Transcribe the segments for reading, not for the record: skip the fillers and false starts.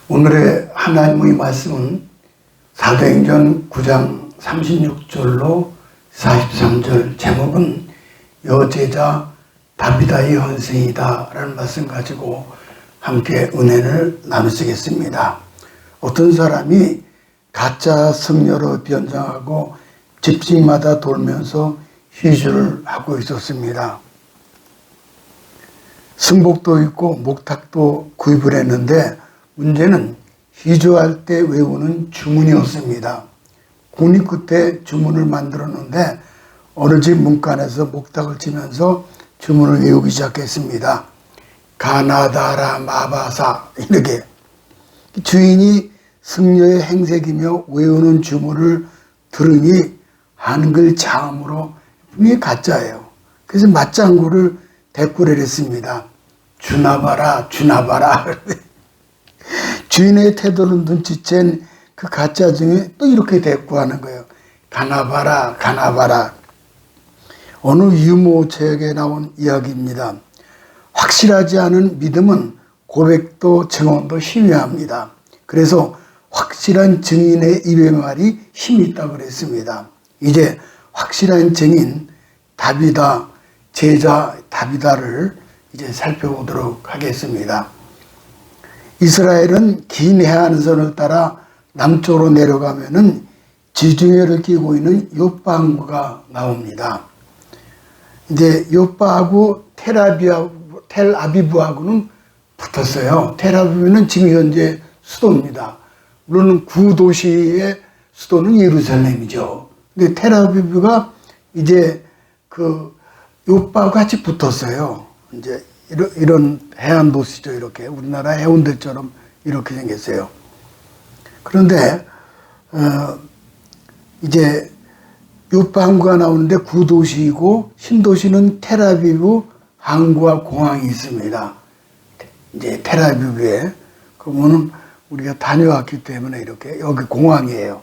오늘의 하나님의 말씀은 사도행전 9장 36절로 43절, 제목은 여제자 다비다의 헌생이다 라는 말씀 가지고 함께 은혜를 나누시겠습니다. 어떤 사람이 가짜 성녀로 변장하고 집집마다 돌면서 희주를 하고 있었습니다. 승복도 있고 목탁도 구입을 했는데 문제는 희주할 때 외우는 주문이었습니다. 고니 끝에 주문을 만들었는데 어느 집 문간에서 목탁을 치면서 주문을 외우기 시작했습니다. 가나다라 마바사, 이렇게 주인이 승려의 행색이며 외우는 주문을 들으니 한글 자음으로 분명히 가짜예요. 그래서 맞장구를 대꾸를 했습니다. 주나봐라 주나봐라. 주인의 태도를 눈치챈 그 가짜 중에 또 이렇게 대꾸하는 거예요. 가나봐라 가나봐라. 어느 유모책에 나온 이야기입니다. 확실하지 않은 믿음은 고백도 증언도 희미합니다. 그래서 확실한 증인의 입의 말이 힘이 있다고 그랬습니다. 이제 확실한 증인 다비다, 제자 다비다를 이제 살펴보도록 하겠습니다. 이스라엘은 긴 해안선을 따라 남쪽으로 내려가면은 지중해를 끼고 있는 요빠 항구가 나옵니다. 이제 요빠하고 텔아비브하고는 붙었어요. 텔아비브는 지금 현재 수도입니다. 물론 구도시의 수도는 예루살렘이죠. 근데 텔아비브가 이제 그 요빠하고 같이 붙었어요. 이제 이런 해안 도시죠. 이렇게 우리나라 해운대처럼 이렇게 생겼어요. 그런데 이제 요빠 항구가 나오는데 구도시이고 신도시는 텔아비브 항구와 공항이 있습니다. 이제 텔아비브에 그러면은 우리가 다녀왔기 때문에 이렇게 여기 공항이에요.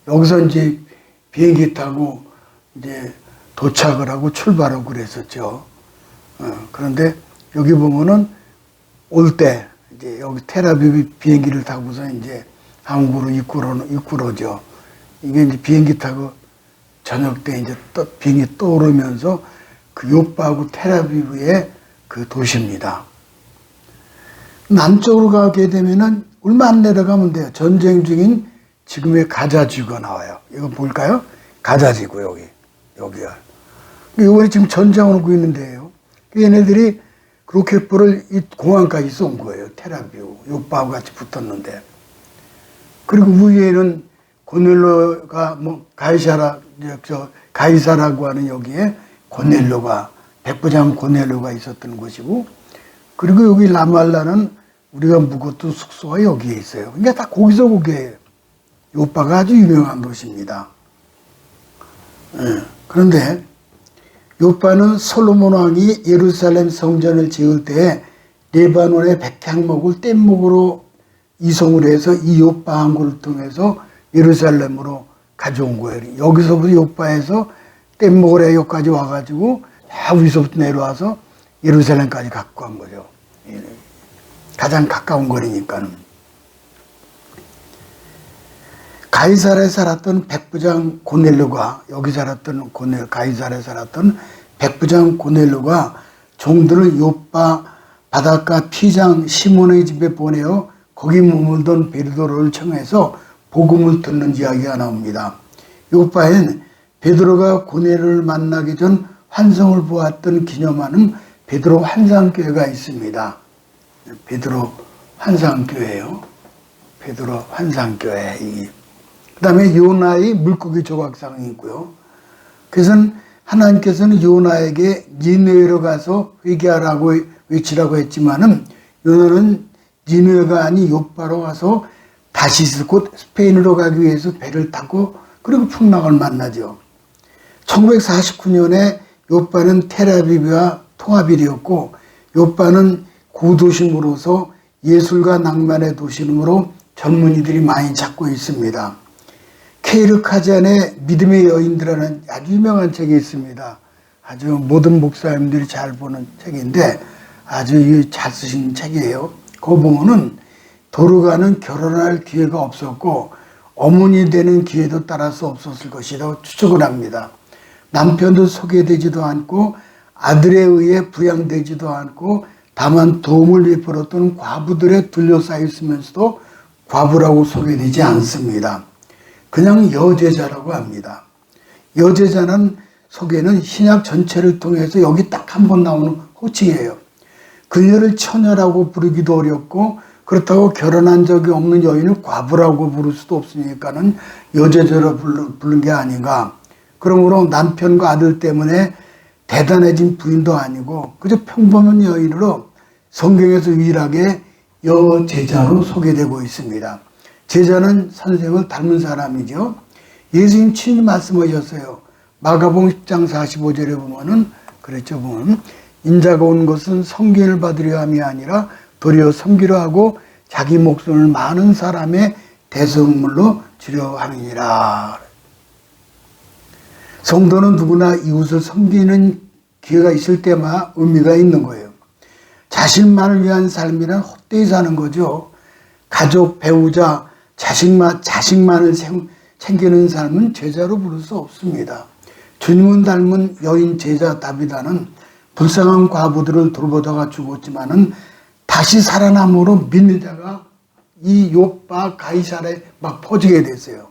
여기서 이제 비행기 타고 이제 도착을 하고 출발하고 그랬었죠. 그런데 여기 보면은 올 때 이제 여기 텔아비브 비행기를 타고서 이제 항구로 입구로죠. 이게 이제 비행기 타고 저녁 때 이제 또 비행기 떠오르면서 그 요빠하고 텔아비브의 그 도시입니다. 남쪽으로 가게 되면은 얼마 안 내려가면 돼요. 전쟁 중인 지금의 가자지구가 나와요. 이거 볼까요? 가자지구 여기가. 이번에 지금 전쟁을 하고 있는데요. 얘네들이 로켓볼을 이 공항까지 쏜 거예요. 텔아비브, 요빠하고 같이 붙었는데. 그리고 위에는 고넬료가 가이사라고 하는 여기에 고넬료가 백부장 고넬료가 있었던 곳이고, 그리고 여기 라말라는 우리가 묵었던 숙소가 여기에 있어요. 그러니까 다 거기서 거기에 요빠가 아주 유명한 도시입니다. 그런데 요빠는 솔로몬 왕이 예루살렘 성전을 지을 때 레바논의 백향목을 뗏목으로 이송을 해서 이 요빠 항구를 통해서 예루살렘으로 가져온 거예요. 여기서부터 요빠에서 뗏목을 해 여기까지 와가지고 다 위서부터 내려와서 예루살렘까지 갖고 간 거죠. 가장 가까운 거리니까는. 가이사라에 살았던 백부장 고넬료가 여기 살았던 가이사라에 살았던 백부장 고넬료가 종들을 요빠 바닷가 피장 시몬의 집에 보내어 거기 머물던 베드로를 청해서 복음을 듣는 이야기가 나옵니다. 요빠엔 베드로가 고넬료를 만나기 전 환상을 보았던 기념하는 베드로 환상교회가 있습니다. 베드로 환상교회예요. 베드로 환상교회. 그 다음에 요나의 물고기 조각상이 있고요. 그래서 하나님께서는 요나에게 니느웨로 가서 회개하라고 외치라고 했지만은 요나는 니느웨가 아닌 요빠로 가서 다시스 곧 스페인으로 가기 위해서 배를 타고 그리고 풍랑을 만나죠. 1949년에 요빠는 텔아비브와 통합일이었고 요빠는 구도심으로서 예술과 낭만의 도심으로 젊은이들이 많이 찾고 있습니다. 케이르 카잔의 믿음의 여인들이라는 아주 유명한 책이 있습니다. 아주 모든 목사님들이 잘 보는 책인데 아주 잘 쓰신 책이에요. 그거 보면은 도르가는 결혼할 기회가 없었고 어머니 되는 기회도 따라서 없었을 것이라고 추측을 합니다. 남편도 소개되지도 않고 아들에 의해 부양되지도 않고 다만 도움을 베풀었던 과부들에 둘러싸여 있으면서도 과부라고 소개되지 않습니다. 그냥 여제자라고 합니다. 여제자는 소개는 신약 전체를 통해서 여기 딱 한 번 나오는 호칭이에요. 그녀를 처녀라고 부르기도 어렵고 그렇다고 결혼한 적이 없는 여인을 과부라고 부를 수도 없으니까는 여제자로 부른 게 아닌가. 그러므로 남편과 아들 때문에 대단해진 부인도 아니고 그저 평범한 여인으로 성경에서 유일하게 여제자로 소개되고 있습니다. 제자는 선생을 닮은 사람이죠. 예수님 친히 말씀하셨어요. 마가복음 10장 45절에 보면은 그랬죠. 보면 인자가 온 것은 섬김을 받으려 함이 아니라 도리어 섬기려 하고 자기 목숨을 많은 사람의 대성물로 주려 함이니라. 성도는 누구나 이웃을 섬기는 기회가 있을 때마다 의미가 있는 거예요. 자신만을 위한 삶이란 헛되이 사는 거죠. 가족, 배우자, 자식만을 챙기는 삶은 제자로 부를 수 없습니다. 주님은 닮은 여인 제자 다비다는 불쌍한 과부들을 돌보다가 죽었지만은 다시 살아남으로 믿는 자가 이 욥바 가이사라에 막 퍼지게 됐어요.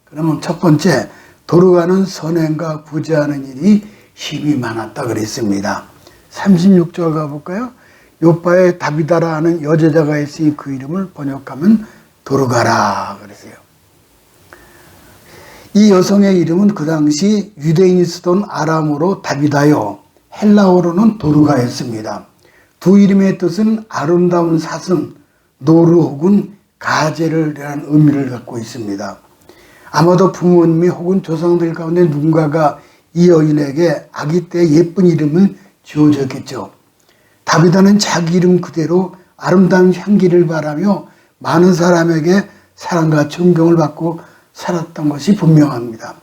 그러면 첫 번째, 도르가는 선행과 구제하는 일이 힘이 많았다 그랬습니다. 36절 가볼까요? 욥바에 다비다라 하는 여제자가 있으니 그 이름을 번역하면 도르가라 그랬어요. 이 여성의 이름은 그 당시 유대인이 쓰던 아람어로 다비다요, 헬라어로는 도르가였습니다. 두 이름의 뜻은 아름다운 사슴, 노루 혹은 가제를 대한 의미를 갖고 있습니다. 아마도 부모님이 혹은 조상들 가운데 누군가가 이 여인에게 아기 때 예쁜 이름을 지어줬겠죠. 다비다는 자기 이름 그대로 아름다운 향기를 바라며 많은 사람에게 사랑과 존경을 받고 살았던 것이 분명합니다.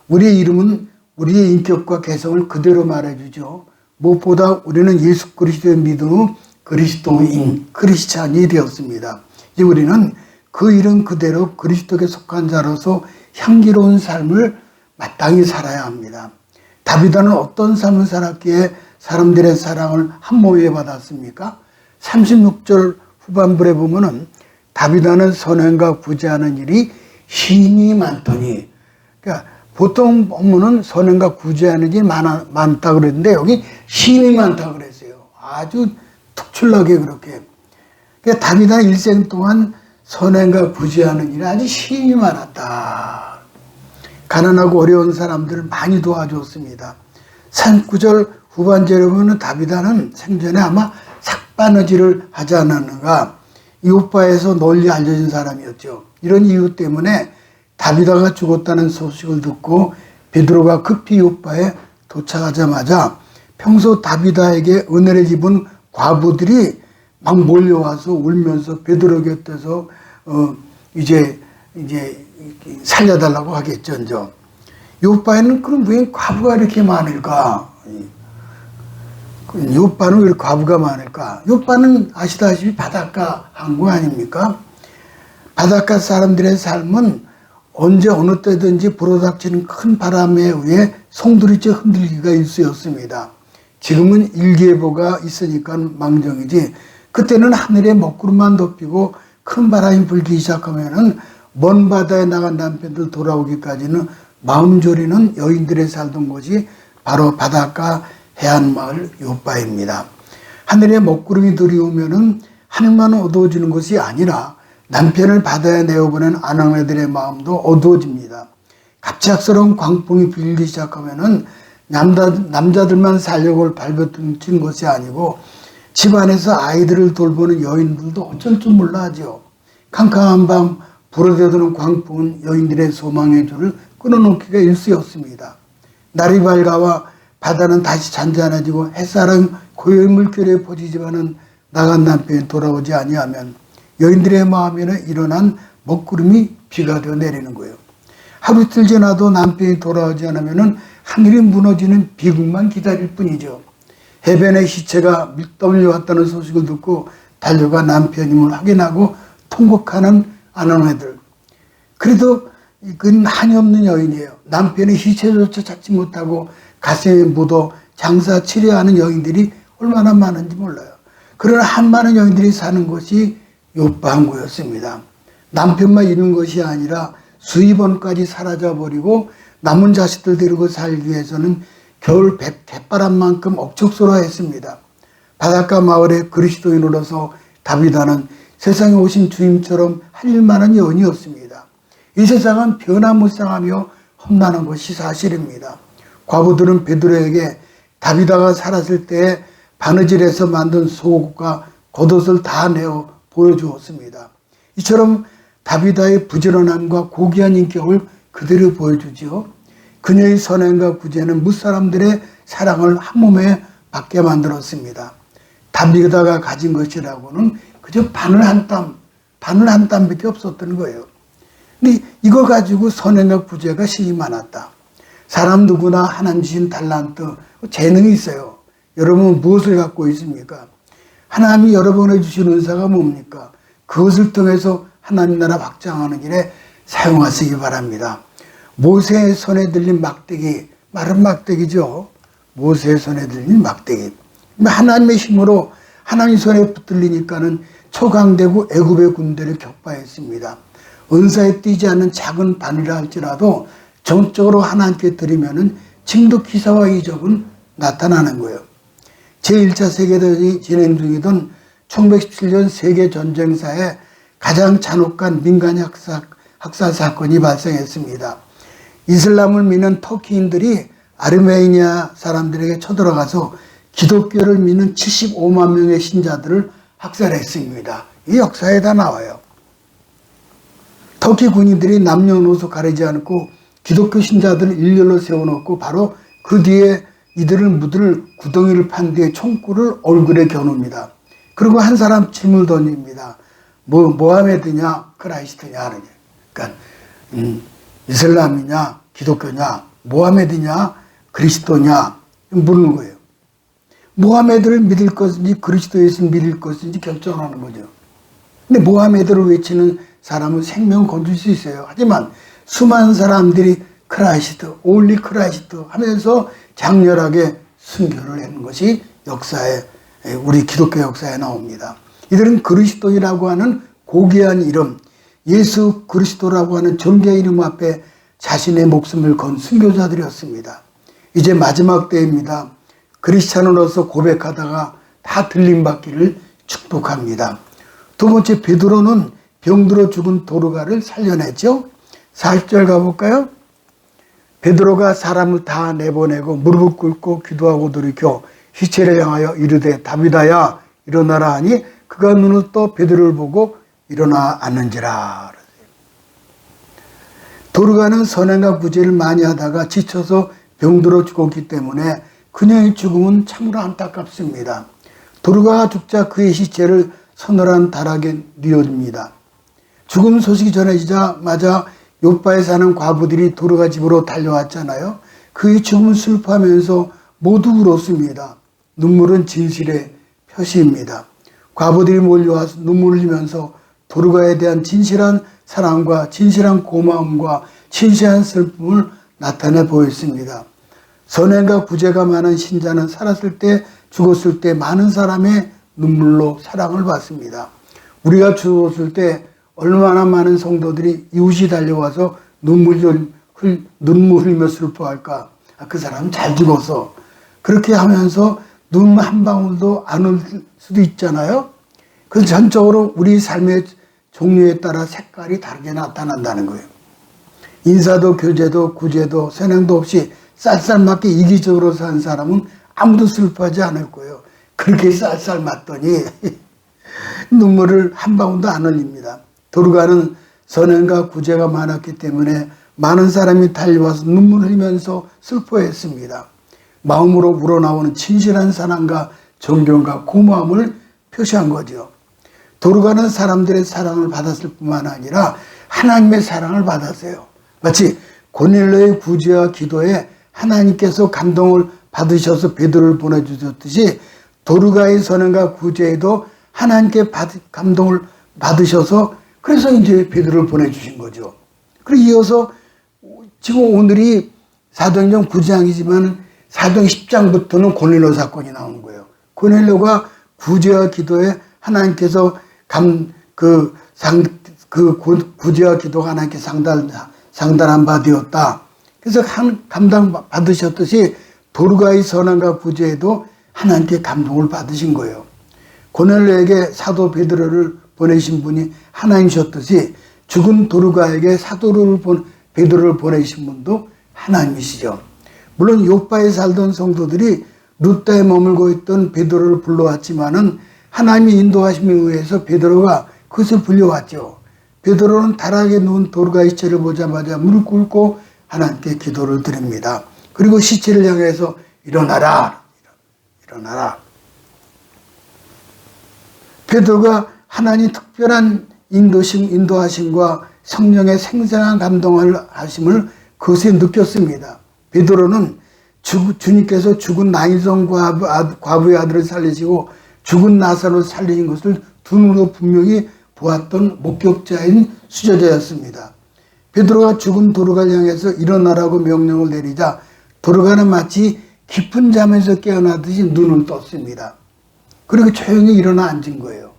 우리의 이름은 우리의 인격과 개성을 그대로 말해주죠. 무엇보다 우리는 예수 그리스도의 믿음 후 그리스도인, 크리스찬이 되었습니다. 이제 우리는 그 이름 그대로 그리스도에 속한 자로서 향기로운 삶을 마땅히 살아야 합니다. 다비다는 어떤 삶을 살았기에 사람들의 사랑을 한 몸에 받았습니까? 36절 후반부에 보면은 다비다는 선행과 구제하는 일이 힘이 많더니, 그러니까 보통 보면은 선행과 구제하는 일이 많다 그랬는데 여기 힘이 많다 그랬어요. 아주 특출나게 그렇게. 그러니까 다비다는 일생 동안 선행과 구제하는 일에 아주 힘이 많았다. 가난하고 어려운 사람들을 많이 도와줬습니다. 39절 후반절에 보면 다비다는 생전에 아마 삭바느질을 하지 않았는가, 요바에서 널리 알려진 사람이었죠. 이런 이유 때문에 다비다가 죽었다는 소식을 듣고 베드로가 급히 요바에 도착하자마자 평소 다비다에게 은혜를 입은 과부들이 막 몰려와서 울면서 베드로 곁에서 이제 살려달라고 하겠죠. 요바에는 그럼 왜 과부가 이렇게 많을까? 요바는 왜 과부가 많을까? 요바는 아시다시피 바닷가 항구 아닙니까? 바닷가 사람들의 삶은 언제 어느 때든지 불어닥치는 큰 바람에 의해 송두리째 흔들리기가 일쑤였습니다. 지금은 일기예보가 있으니까 망정이지, 그때는 하늘에 먹구름만 덮이고 큰 바람이 불기 시작하면은 먼 바다에 나간 남편들 돌아오기까지는 마음 졸이는 여인들의 살던 곳이 바로 바닷가 해안마을 요바입니다. 하늘에 먹구름이 들이오면은 하늘만 어두워지는 것이 아니라 남편을 바다에 내어보낸 아내들의 마음도 어두워집니다. 갑작스러운 광풍이 불기 시작하면은 남자들만 살려고 발버둥친 것이 아니고 집안에서 아이들을 돌보는 여인들도 어쩔 줄 몰라 하죠. 캄캄한 밤 불어대드는 광풍은 여인들의 소망의 줄을 끊어놓기가 일쑤였습니다. 날이 밝아와 바다는 다시 잔잔해지고 햇살은 고요히 물결에 퍼지지만은 나간 남편이 돌아오지 아니하면 여인들의 마음에는 일어난 먹구름이 비가 되어 내리는 거예요. 하루 이틀 지나도 남편이 돌아오지 않으면은 하늘이 무너지는 비극만 기다릴 뿐이죠. 해변에 시체가 떠밀려왔다는 소식을 듣고 달려가 남편임을 확인하고 통곡하는 아내들. 그래도 그건 한이 없는 여인이에요. 남편의 시체조차 찾지 못하고 가슴에 묻어 장사 치료하는 여인들이 얼마나 많은지 몰라요. 그러나 한 많은 여인들이 사는 곳이 요파 항구였습니다. 남편만 잃은 것이 아니라 수입원까지 사라져버리고 남은 자식들 데리고 살기 위해서는 겨울 대바람만큼 억척스러워했습니다. 바닷가 마을의 그리스도인으로서 다비다는 세상에 오신 주님처럼 할 일만한 여인이었습니다. 이 세상은 변화무쌍하며 험난한 것이 사실입니다. 과부들은 베드로에게 다비다가 살았을 때에 바느질에서 만든 속옷과 겉옷을 다 내어 보여주었습니다. 이처럼 다비다의 부지런함과 고귀한 인격을 그대로 보여주지요. 그녀의 선행과 구제는 무사람들의 사랑을 한 몸에 받게 만들었습니다. 다비다가 가진 것이라고는 그저 바늘 한 땀밖에 없었던 거예요. 근데 이걸 가지고 선행과 구제가 신이 많았다. 사람 누구나 하나님 주신 달란트, 재능이 있어요. 여러분은 무엇을 갖고 있습니까? 하나님이 여러분에게 주신 은사가 뭡니까? 그것을 통해서 하나님 나라 확장하는 길에 사용하시기 바랍니다. 모세의 손에 들린 막대기, 마른 막대기죠. 모세의 손에 들린 막대기. 하나님의 힘으로 하나님 손에 붙들리니까는 초강되고 애굽의 군대를 격파했습니다. 은사에 띄지 않는 작은 바늘이라 할지라도 정적으로 하나님께 드리면은 지금도 기사와 이적은 나타나는 거예요. 제1차 세계대전이 진행 중이던 1917년 세계전쟁사에 가장 잔혹한 민간 학살 사건이 발생했습니다. 이슬람을 믿는 터키인들이 아르메니아 사람들에게 쳐들어가서 기독교를 믿는 75만 명의 신자들을 학살했습니다. 이 역사에 다 나와요. 터키 군인들이 남녀노소 가리지 않고 기독교 신자들을 일렬로 세워놓고 바로 그 뒤에 이들을 묻을 구덩이를 판 뒤에 총구를 얼굴에 겨눕니다. 그리고 한 사람 질문을 던집니다. 모하메드냐 크라이스트냐 하느냐. 그러니까 이슬람이냐 기독교냐 모하메드냐 그리스도냐 묻는 거예요. 모하메드를 믿을 것인지 그리스도 예수를 믿을 것인지 결정하는 거죠. 근데 모하메드를 외치는 사람은 생명을 건질 수 있어요. 하지만 수많은 사람들이 크라이스트, 올리 크라이스트 하면서 장렬하게 순교를 하는 것이 역사에, 우리 기독교 역사에 나옵니다. 이들은 그리스도이라고 하는 고귀한 이름, 예수 그리스도라고 하는 존귀의 이름 앞에 자신의 목숨을 건 순교자들이었습니다. 이제 마지막 때입니다. 크리스찬으로서 고백하다가 다 들림받기를 축복합니다. 두 번째, 베드로는 병들어 죽은 도르가를 살려냈죠. 40절 가볼까요? 베드로가 사람을 다 내보내고 무릎을 꿇고 기도하고 돌이켜 시체를 향하여 이르되 다비다야 일어나라 하니 그가 눈을 떠 베드로를 보고 일어나 앉는지라. 도르가는 선행과 구제를 많이 하다가 지쳐서 병들어 죽었기 때문에 그녀의 죽음은 참으로 안타깝습니다. 도르가가 죽자 그의 시체를 서늘한 다락에 뉘어줍니다. 죽음 소식이 전해지자마자 요파에 사는 과부들이 도르가 집으로 달려왔잖아요. 그의 죽음을 슬퍼하면서 모두 울었습니다. 눈물은 진실의 표시입니다. 과부들이 몰려와서 눈물을 흘리면서 도르가에 대한 진실한 사랑과 진실한 고마움과 진실한 슬픔을 나타내 보였습니다. 선행과 구제가 많은 신자는 살았을 때 죽었을 때 많은 사람의 눈물로 사랑을 받습니다. 우리가 죽었을 때 얼마나 많은 성도들이 이웃이 달려와서 눈물 흘리며 슬퍼할까. 그 사람은 잘 죽어서. 그렇게 하면서 눈 한 방울도 안 올 수도 있잖아요. 그래서 전적으로 우리 삶의 종류에 따라 색깔이 다르게 나타난다는 거예요. 인사도 교제도 구제도 선행도 없이 쌀쌀맞게 이기적으로 산 사람은 아무도 슬퍼하지 않을 거예요. 그렇게 쌀쌀맞더니 눈물을 한 방울도 안 흘립니다. 도르가는 선행과 구제가 많았기 때문에 많은 사람이 달려와서 눈물 흘리면서 슬퍼했습니다. 마음으로 우러나오는 진실한 사랑과 존경과 고마움을 표시한 거죠. 도르가는 사람들의 사랑을 받았을 뿐만 아니라 하나님의 사랑을 받았어요. 마치 고넬료의 구제와 기도에 하나님께서 감동을 받으셔서 베드로를 보내주셨듯이 도르가의 선행과 구제에도 하나님께 감동을 받으셔서 그래서 이제 베드로를 보내주신 거죠. 그리고 이어서 지금 오늘이 사도행전 9장이지만 사도행 10장부터는 고넬료 사건이 나오는 거예요. 고넬료가 구제와 기도에 하나님께서 구제와 기도가 하나님께 상달한 바 되었다. 그래서 감당 받으셨듯이 도르가의 선함과 구제에도 하나님께 감동을 받으신 거예요. 고넬료에게 사도 베드로를 보내신 분이 하나님이셨듯이 죽은 도르가에게 베드로를 보내신 분도 하나님이시죠. 물론 요빠에 살던 성도들이 루다에 머물고 있던 베드로를 불러왔지만은 하나님의 인도하심에 의해서 베드로가 그것을 불려왔죠. 베드로는 다락에 누운 도르가의 시체를 보자마자 무릎 꿇고 하나님께 기도를 드립니다. 그리고 시체를 향해서 일어나라. 베드로가 하나님 특별한 인도하심과 성령의 생생한 감동을 하심을 그것에 느꼈습니다. 베드로는 주님께서 죽은 나인성 과부의 아들을 살리시고 죽은 나사로를 살리신 것을 두 눈으로 분명히 보았던 목격자인 수저자였습니다. 베드로가 죽은 도르가를 향해서 일어나라고 명령을 내리자 도르가는 마치 깊은 잠에서 깨어나듯이 눈을 떴습니다. 그리고 조용히 일어나 앉은 거예요.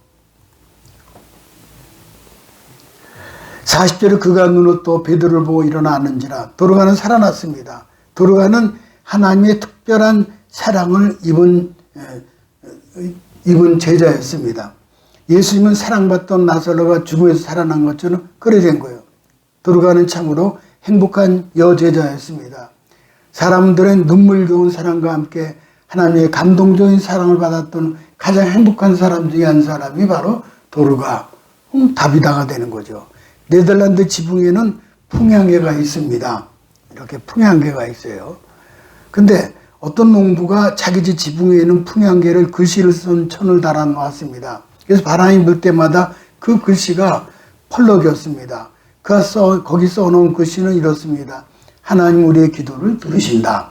40절에 그가 눈을 떠 베드로를 보고 일어나 앉는지라 도르가는 살아났습니다. 도르가는 하나님의 특별한 사랑을 입은 제자였습니다. 예수님은 사랑받던 나사로가 죽음에서 살아난 것처럼 그래 된 거예요. 도르가는 참으로 행복한 여제자였습니다. 사람들의 눈물겨운 사랑과 함께 하나님의 감동적인 사랑을 받았던 가장 행복한 사람 중에 한 사람이 바로 도르가, 다비다가 되는 거죠. 네덜란드 지붕에는 풍향계가 있습니다. 이렇게 풍향계가 있어요. 근데 어떤 농부가 자기 집 지붕에 있는 풍향계를 글씨를 쓴 천을 달아 놓았습니다. 그래서 바람이 불 때마다 그 글씨가 펄럭였습니다. 거기 써놓은 글씨는 이렇습니다. 하나님 우리의 기도를 들으신다.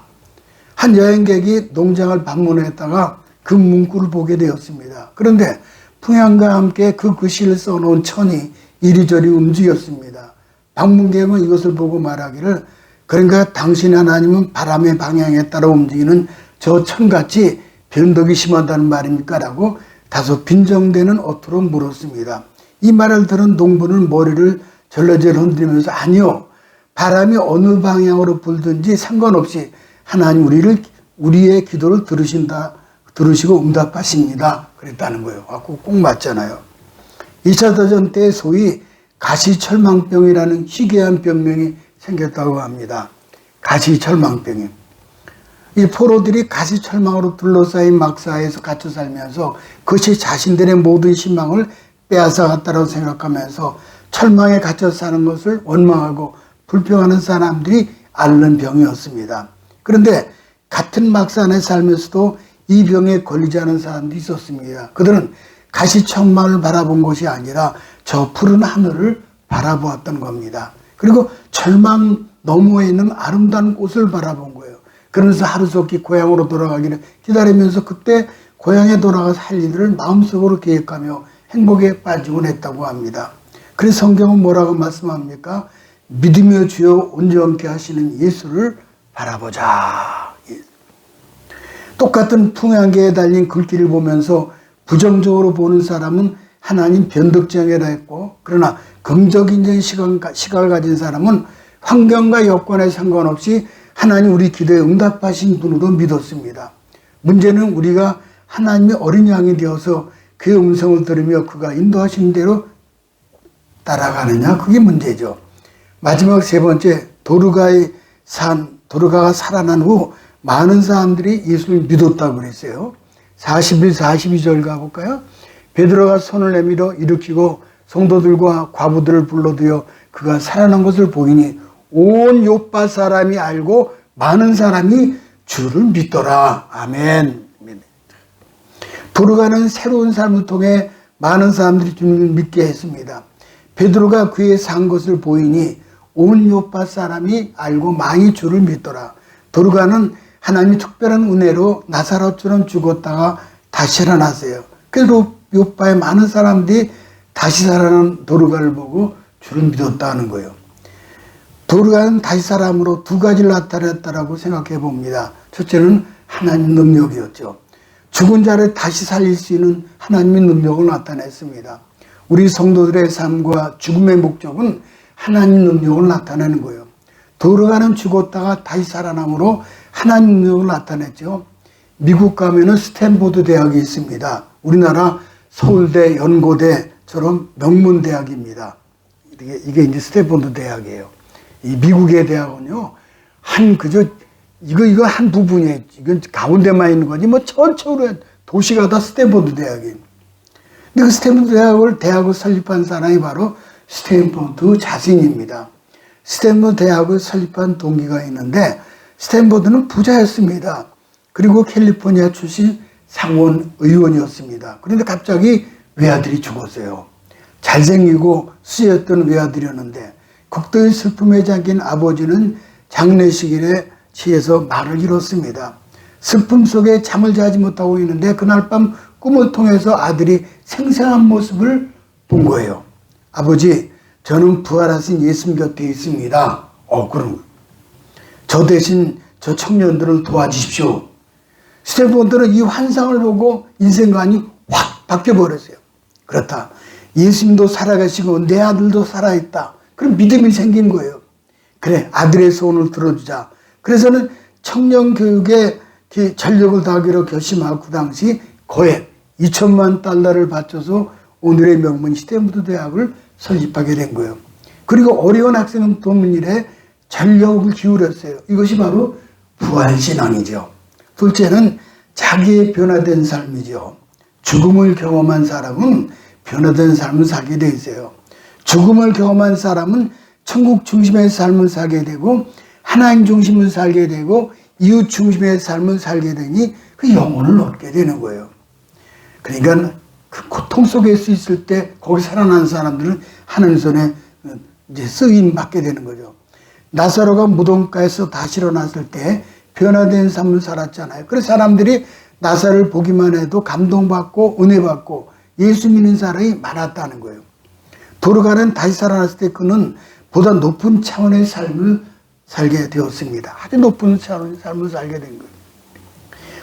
한 여행객이 농장을 방문했다가 그 문구를 보게 되었습니다. 그런데 풍향과 함께 그 글씨를 써놓은 천이 이리저리 움직였습니다. 방문객은 이것을 보고 말하기를 그러니까 당신 하나님은 바람의 방향에 따라 움직이는 저 천같이 변덕이 심하다는 말입니까? 라고 다소 빈정대는 어투로 물었습니다. 이 말을 들은 농부는 머리를 절레절레 흔들면서 아니요. 바람이 어느 방향으로 불든지 상관없이 하나님 우리의 기도를 들으시고 응답하십니다. 그랬다는 거예요. 꼭 맞잖아요. 2차 대전 때 소위 가시철망병이라는 희귀한 병명이 생겼다고 합니다. 가시철망병이. 이 포로들이 가시철망으로 둘러싸인 막사에서 갇혀 살면서 그것이 자신들의 모든 희망을 빼앗아갔다고 생각하면서 철망에 갇혀 사는 것을 원망하고 불평하는 사람들이 앓는 병이었습니다. 그런데 같은 막사 안에 살면서도 이 병에 걸리지 않은 사람도 있었습니다. 그들은 가시철망을 바라본 것이 아니라 저 푸른 하늘을 바라보았던 겁니다. 그리고 절망 너머에 있는 아름다운 꽃을 바라본 거예요. 그러면서 하루속히 고향으로 돌아가기를 기다리면서 그때 고향에 돌아가서 할 일들을 마음속으로 계획하며 행복에 빠지곤 했다고 합니다. 그래서 성경은 뭐라고 말씀합니까? 믿으며 주여 온전케 하시는 예수를 바라보자. 똑같은 풍향계에 달린 글귀를 보면서 부정적으로 보는 사람은 하나님 변덕쟁이라 했고, 그러나 긍정적인 시각을 가진 사람은 환경과 여건에 상관없이 하나님 우리 기도에 응답하신 분으로 믿었습니다. 문제는 우리가 하나님의 어린 양이 되어서 그의 음성을 들으며 그가 인도하신 대로 따라가느냐, 그게 문제죠. 마지막 세 번째, 도르가가 살아난 후 많은 사람들이 예수를 믿었다고 그랬어요. 41, 42절 가볼까요? 베드로가 손을 내밀어 일으키고 성도들과 과부들을 불러들여 그가 살아난 것을 보이니 온 요파 사람이 알고 많은 사람이 주를 믿더라. 아멘. 도르가는 새로운 삶을 통해 많은 사람들이 주를 믿게 했습니다. 베드로가 그의 산 것을 보이니 온 요파 사람이 알고 많이 주를 믿더라. 도르가는 하나님의 특별한 은혜로 나사로처럼 죽었다가 다시 살아났어요. 그래서 요파에 많은 사람들이 다시 살아난 도르가를 보고 주를 믿었다는 거예요. 도르가는 다시 사람으로 두 가지를 나타냈다라고 생각해 봅니다. 첫째는 하나님 능력이었죠. 죽은 자를 다시 살릴 수 있는 하나님의 능력을 나타냈습니다. 우리 성도들의 삶과 죽음의 목적은 하나님 능력을 나타내는 거예요. 도르가는 죽었다가 다시 살아남으로 하나님 능력을 나타냈죠. 미국 가면은 스탠포드 대학이 있습니다. 우리나라 서울대, 연고대처럼 명문 대학입니다. 이게 이제 스탠포드 대학이에요. 이 미국의 대학은요, 이거 한 부분이에요. 이건 가운데만 있는 거지, 뭐 전체로 도시가 다 스탠포드 대학이에요. 근데 그 스탠포드 대학을 설립한 사람이 바로 스탠포드 자신입니다. 스탠포드 대학을 설립한 동기가 있는데, 스탠포드는 부자였습니다. 그리고 캘리포니아 출신 상원 의원이었습니다. 그런데 갑자기 외아들이 죽었어요. 잘생기고 수였던 외아들이었는데, 극도의 슬픔에 잠긴 아버지는 장례식일에 취해서 말을 잃었습니다. 슬픔 속에 잠을 자지 못하고 있는데 그날 밤 꿈을 통해서 아들이 생생한 모습을 본 거예요. 아버지, 저는 부활하신 예수님 곁에 있습니다. 그럼 저 대신 저 청년들을 도와주십시오. 스탠포드는 이 환상을 보고 인생관이 확 바뀌어버렸어요. 그렇다. 예수님도 살아계시고 내 아들도 살아있다. 그럼 믿음이 생긴 거예요. 그래, 아들의 소원을 들어주자. 그래서는 청년 교육에 전력을 다하기로 결심하고 그 당시 거액 $2,000만 바쳐서 오늘의 명문 스탠포드 대학을 설립하게 된 거예요. 그리고 어려운 학생 돕는 일에 전력을 기울였어요. 이것이 바로 부활신앙이죠. 둘째는 자기의 변화된 삶이죠. 죽음을 경험한 사람은 변화된 삶을 살게 돼 있어요. 죽음을 경험한 사람은 천국 중심의 삶을 살게 되고 하나님 중심을 살게 되고 이웃 중심의 삶을 살게 되니 그 영혼을 얻게 되는 거예요. 그러니까 그 고통 속에 있을 때 거기 살아난 사람들은 하나님 손에 이제 쓰임 받게 되는 거죠. 나사로가 무덤가에서 다시 일어났을 때 변화된 삶을 살았잖아요. 그래서 사람들이 나사로를 보기만 해도 감동받고 은혜받고 예수 믿는 사람이 많았다는 거예요. 도르가는 다시 살아났을 때 그는 보다 높은 차원의 삶을 살게 되었습니다. 아주 높은 차원의 삶을 살게 된 거예요.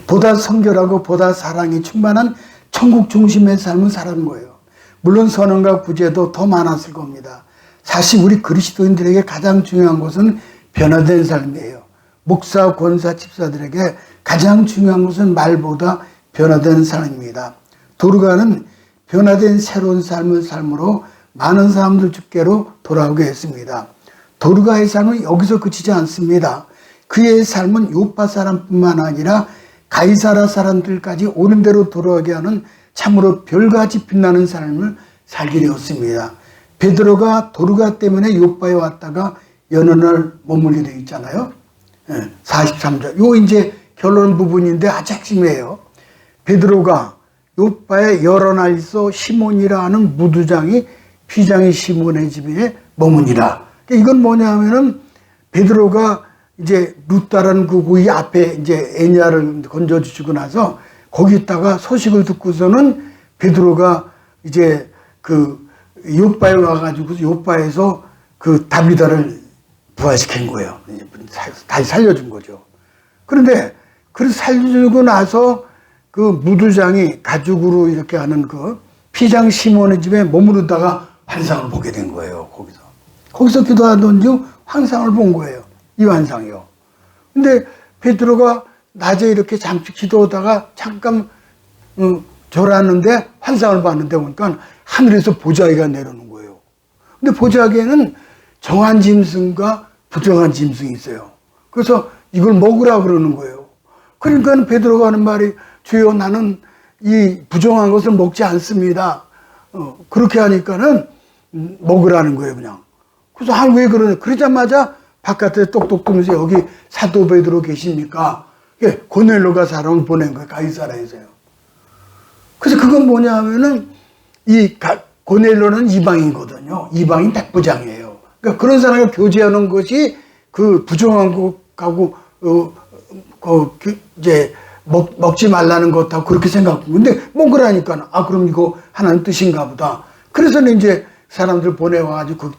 보다 성결하고 보다 사랑이 충만한 천국 중심의 삶을 살은 거예요. 물론 선언과 구제도 더 많았을 겁니다. 사실 우리 그리스도인들에게 가장 중요한 것은 변화된 삶이에요. 목사, 권사, 집사들에게 가장 중요한 것은 말보다 변화된 삶입니다. 도르가는 변화된 새로운 삶을 삶으로 많은 사람들 주께로 돌아오게 했습니다. 도르가의 삶은 여기서 그치지 않습니다. 그의 삶은 요파 사람뿐만 아니라 가이사라 사람들까지 옳은 대로 돌아오게 하는 참으로 별같이 빛나는 삶을 살게 되었습니다. 베드로가 도르가 때문에 요파에 왔다가 여느 날 머물게 되어 있잖아요. 43절. 요 이제 결론 부분인데 아주 핵심이에요. 베드로가 요파에 여러 날 있어 시몬이라 하는 무두장이 휘장이 시몬의 집에 머무니라. 이건 뭐냐면은 베드로가 이제 루따라는 그 고이 앞에 이제 애냐를 건져주시고 나서 거기다가 소식을 듣고서는 베드로가 이제 그 요빠에 와가지고 요빠에서 그 다비다를 부활시킨 거예요. 다시 살려준 거죠. 그런데 그래서 살려주고 나서 그 무두장이 가죽으로 이렇게 하는 그 피장 시몬의 집에 머무르다가 환상을 보게 된 거예요. 거기서 기도하던 중 환상을 본 거예요. 이 환상이요. 근데 베드로가 낮에 이렇게 잠시 기도하다가 잠깐 졸았는데 환상을 봤는데 보니까 하늘에서 보자기가 내려오는 거예요. 근데 보자기에는 정한 짐승과 부정한 짐승이 있어요. 그래서 이걸 먹으라 그러는 거예요. 그러니까 베드로가 하는 말이 주여 나는 이 부정한 것을 먹지 않습니다. 그렇게 하니까는 먹으라는 거예요, 그냥. 그래서 왜 그러냐. 그러자마자 바깥에 똑똑 뜨면서 여기 사도 베드로 계십니까? 고넬로가 사람을 보낸 거예요, 가이사라에서요. 그래서 그건 뭐냐 하면은 이 고넬로는 이방인이거든요. 이방인 백부장이에요. 그러니까 그런 사람을 교제하는 것이 그 부정한 것하고 이제 먹지 말라는 것하고 그렇게 생각하고 근데 먹으라니까 그럼 이거 하나님 뜻인가 보다. 그래서는 이제 사람들 보내와가지고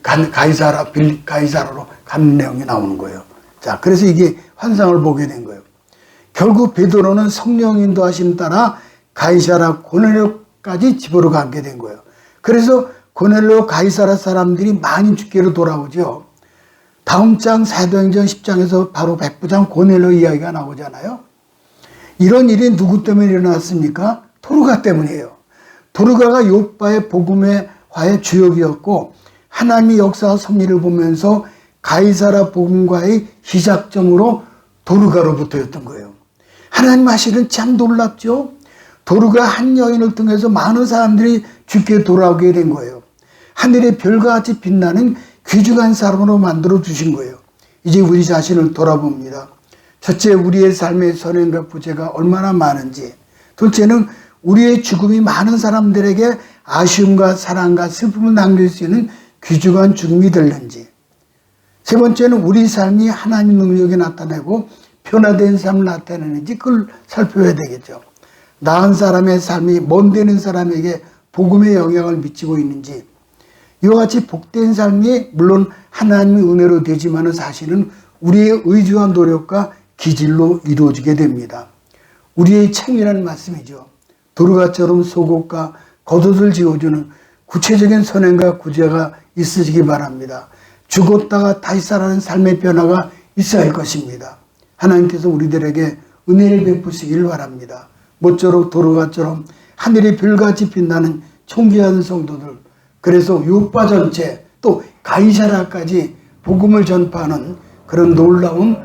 가이사라로 가는 내용이 나오는 거예요. 자, 그래서 이게 환상을 보게 된 거예요. 결국 베드로는 성령 인도하심 따라 가이사라 고넬료까지 집으로 가게 된 거예요. 그래서 고넬료 가이사라 사람들이 많이 죽기로 돌아오죠. 다음 장 사도행전 10장에서 바로 백부장 고넬료 이야기가 나오잖아요. 이런 일이 누구 때문에 일어났습니까? 도르가 때문이에요. 도르가가 요빠의 복음의 화의 주역이었고 하나님의 역사와 섭리를 보면서 가이사라 복음과의 시작점으로 도르가로부터였던 거예요. 하나님 하시는 참 놀랍죠. 도르가 한 여인을 통해서 많은 사람들이 주께 돌아오게 된 거예요. 하늘의 별과 같이 빛나는 귀중한 사람으로 만들어 주신 거예요. 이제 우리 자신을 돌아봅니다. 첫째, 우리의 삶의 선행과 부재가 얼마나 많은지. 둘째는 우리의 죽음이 많은 사람들에게 아쉬움과 사랑과 슬픔을 남길 수 있는 귀중한 죽음이 될는지. 세 번째는 우리 삶이 하나님 능력이 나타내고 변화된 삶을 나타내는지 그걸 살펴야 되겠죠. 나은 사람의 삶이 먼데는 사람에게 복음의 영향을 미치고 있는지. 이와 같이 복된 삶이 물론 하나님의 은혜로 되지만 사실은 우리의 의지와 노력과 기질로 이루어지게 됩니다. 우리의 책임이라는 말씀이죠. 도르가처럼 속옷과 겉옷을 지어주는 구체적인 선행과 구제가 있으시기 바랍니다. 죽었다가 다시 살아나는 삶의 변화가 있어야 할 것입니다. 하나님께서 우리들에게 은혜를 베푸시길 바랍니다. 모쪼록 도르가처럼 하늘의 별같이 빛나는 존귀한 성도들, 그래서 요빠 전체 또 가이사라까지 복음을 전파하는 그런 놀라운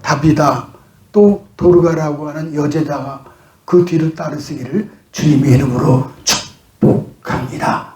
다비다 또 도르가라고 하는 여제자가 그 뒤를 따르시기를 주님의 이름으로 축복합니다.